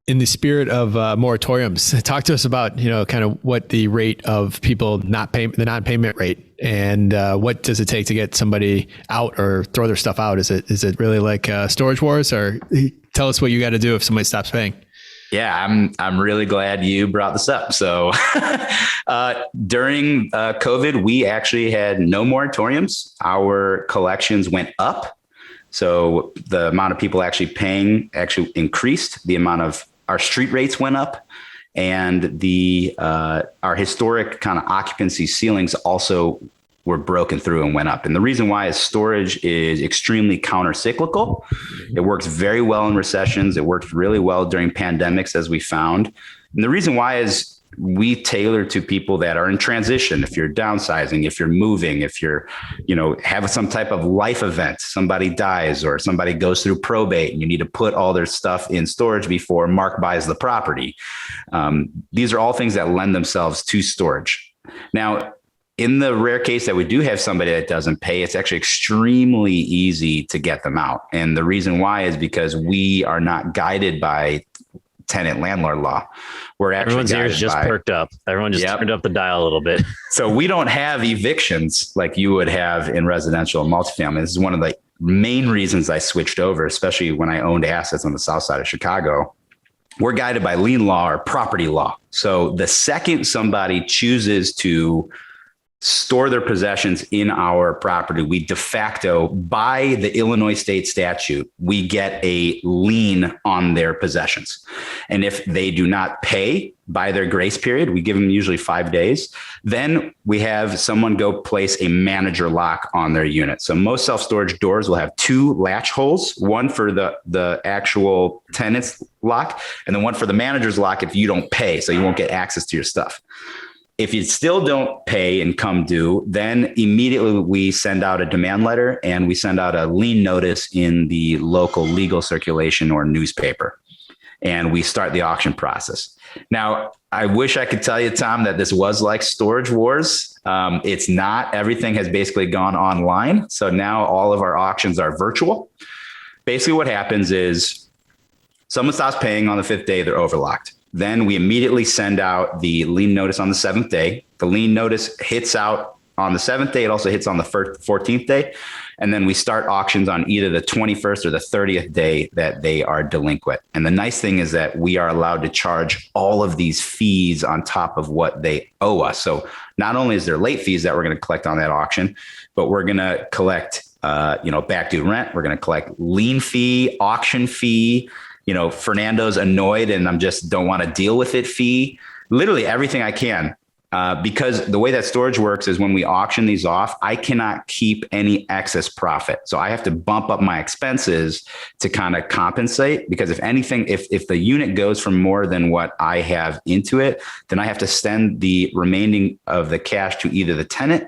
In the spirit of moratoriums, talk to us about, kind of what the rate of people not pay, the non-payment rate, and what does it take to get somebody out or throw their stuff out? Is it really like storage wars, or tell us what you got to do if somebody stops paying? Yeah, I'm really glad you brought this up. So during COVID, we actually had no moratoriums. Our collections went up. So the amount of people actually paying actually increased. The amount of our street rates went up, and our historic kind of occupancy ceilings also were broken through and went up. And the reason why is storage is extremely counter-cyclical. It works very well in recessions. It works really well during pandemics, as we found. And the reason why is we tailor to people that are in transition. If you're downsizing, if you're moving, if you're, have some type of life event, somebody dies or somebody goes through probate and you need to put all their stuff in storage before Mark buys the property. These are all things that lend themselves to storage. Now, in the rare case that we do have somebody that doesn't pay, it's actually extremely easy to get them out. And the reason why is because we are not guided by tenant landlord law. We're actually everyone's ears just perked up. Everyone just turned up the dial a little bit. So we don't have evictions like you would have in residential and multifamily. This is one of the main reasons I switched over, especially when I owned assets on the south side of Chicago. We're guided by lien law or property law. So the second somebody chooses to store their possessions in our property, we de facto, by the Illinois state statute, we get a lien on their possessions. And if they do not pay by their grace period, we give them usually 5 days, then we have someone go place a manager lock on their unit. So most self-storage doors will have 2 latch holes, one for the actual tenant's lock, and then one for the manager's lock if you don't pay, so you won't get access to your stuff. If you still don't pay and come due, then immediately we send out a demand letter and we send out a lien notice in the local legal circulation or newspaper. And we start the auction process. Now, I wish I could tell you, Tom, that this was like storage wars. It's not. Everything has basically gone online. So now all of our auctions are virtual. Basically what happens is someone stops paying on the 5th day, they're overlocked. Then we immediately send out the lien notice on the 7th day. The lien notice hits out on the 7th day. It also hits on the 14th day. And then we start auctions on either the 21st or the 30th day that they are delinquent. And the nice thing is that we are allowed to charge all of these fees on top of what they owe us. So not only is there late fees that we're going to collect on that auction, but we're going to collect, back due rent. We're going to collect lien fee, auction fee, Fernando's annoyed and I'm just don't want to deal with it fee, literally everything I can. Because the way that storage works is when we auction these off, I cannot keep any excess profit. So I have to bump up my expenses to kind of compensate, because if anything, if the unit goes for more than what I have into it, then I have to send the remaining of the cash to either the tenant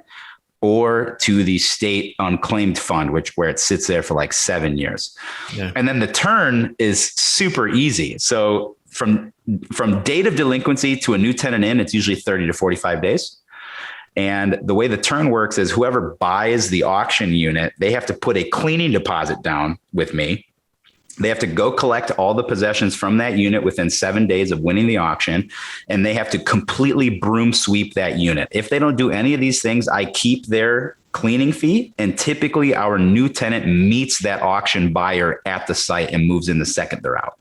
or to the state unclaimed fund, where it sits there for like 7 years. Yeah. And then the turn is super easy. So from date of delinquency to a new tenant in, it's usually 30 to 45 days. And the way the turn works is whoever buys the auction unit, they have to put a cleaning deposit down with me. They have to go collect all the possessions from that unit within 7 days of winning the auction, and they have to completely broom sweep that unit. If they don't do any of these things, I keep their cleaning fee, and typically our new tenant meets that auction buyer at the site and moves in the second they're out.